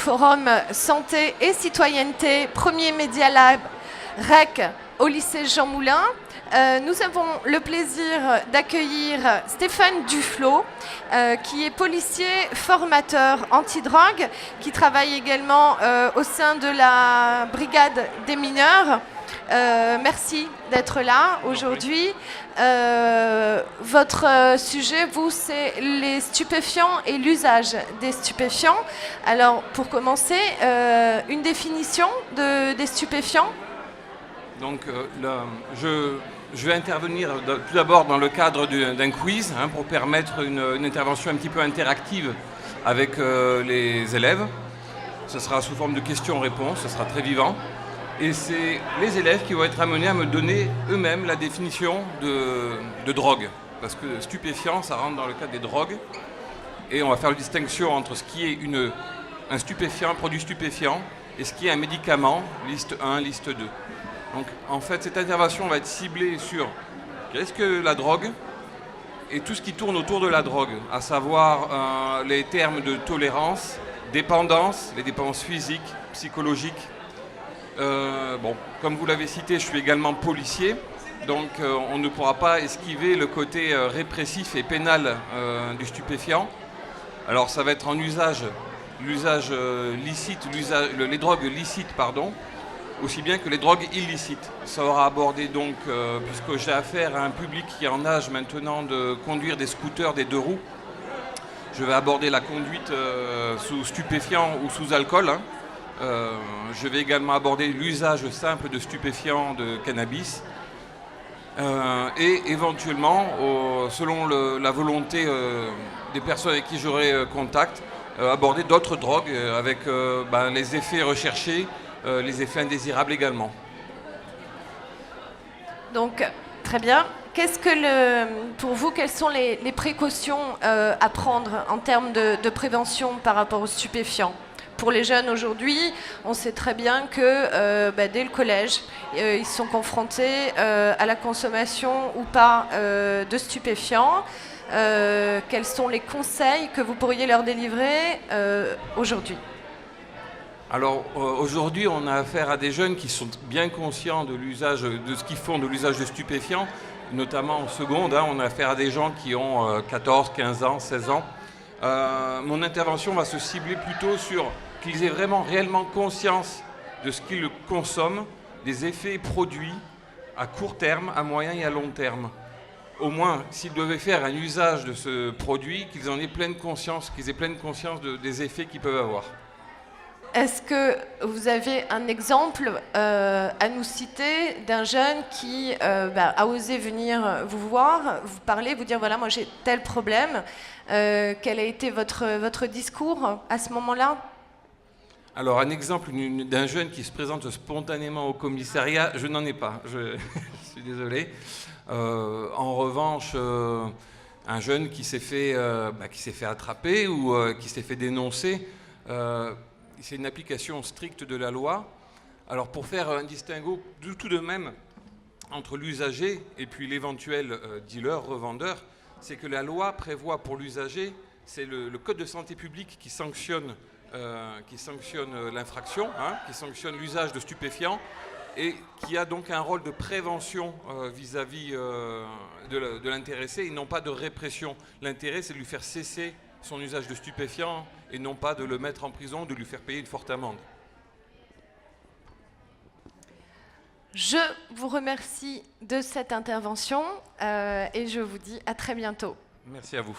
forum Santé et Citoyenneté, premier Media Lab REC au lycée Jean Moulin. Nous avons le plaisir d'accueillir Stéphane Duflo, qui est policier formateur antidrogue, qui travaille également au sein de la brigade des mineurs. Merci d'être là aujourd'hui. Votre sujet, vous, c'est les stupéfiants et l'usage des stupéfiants. Alors, pour commencer, une définition des stupéfiants? Donc, je vais intervenir tout d'abord dans le cadre d'un quiz pour permettre une intervention un petit peu interactive avec les élèves. Ce sera sous forme de questions-réponses, ce sera très vivant. Et c'est les élèves qui vont être amenés à me donner eux-mêmes la définition de drogue. Parce que stupéfiant, ça rentre dans le cadre des drogues. Et on va faire la distinction entre ce qui est un stupéfiant, un produit stupéfiant, et ce qui est un médicament, liste 1, liste 2. Donc en fait, cette intervention va être ciblée sur qu'est-ce que la drogue et tout ce qui tourne autour de la drogue, à savoir les termes de tolérance, dépendance, les dépendances physiques, psychologiques. Comme vous l'avez cité, je suis également policier, donc on ne pourra pas esquiver le côté répressif et pénal du stupéfiant. Alors ça va être en l'usage licite, les drogues licites, pardon, aussi bien que les drogues illicites. Ça aura abordé donc, puisque j'ai affaire à un public qui est en âge maintenant de conduire des scooters, des 2 roues, je vais aborder la conduite sous stupéfiant ou sous alcool. Je vais également aborder l'usage simple de stupéfiants, de cannabis, et éventuellement, selon la volonté des personnes avec qui j'aurai contact, aborder d'autres drogues avec les effets recherchés, les effets indésirables également. Donc, très bien. Pour vous, quelles sont les précautions à prendre en termes de prévention par rapport aux stupéfiants? Pour les jeunes aujourd'hui, on sait très bien que dès le collège, ils sont confrontés à la consommation ou pas de stupéfiants. Quels sont les conseils que vous pourriez leur délivrer aujourd'hui? Alors aujourd'hui, on a affaire à des jeunes qui sont bien conscients de ce qu'ils font de l'usage de stupéfiants, notamment en seconde. On a affaire à des gens qui ont 14, 15 ans, 16 ans. Mon intervention va se cibler plutôt sur qu'ils aient vraiment réellement conscience de ce qu'ils consomment, des effets produits à court terme, à moyen et à long terme. Au moins, s'ils devaient faire un usage de ce produit, qu'ils aient pleine conscience des effets qu'ils peuvent avoir. Est-ce que vous avez un exemple à nous citer d'un jeune qui a osé venir vous voir, vous parler, vous dire voilà, moi j'ai tel problème. Quel a été votre discours à ce moment-là? Alors, un exemple d'un jeune qui se présente spontanément au commissariat, je n'en ai pas, je suis désolé. En revanche, un jeune qui s'est fait attraper ou qui s'est fait dénoncer, c'est une application stricte de la loi. Alors, pour faire un distinguo tout de même entre l'usager et puis l'éventuel dealer, revendeur, c'est que la loi prévoit pour l'usager, c'est le Code de santé publique qui sanctionne l'infraction, qui sanctionne l'usage de stupéfiants et qui a donc un rôle de prévention vis-à-vis de l'intéressé et non pas de répression. L'intérêt, c'est de lui faire cesser son usage de stupéfiants et non pas de le mettre en prison, de lui faire payer une forte amende. Je vous remercie de cette intervention et je vous dis à très bientôt. Merci à vous.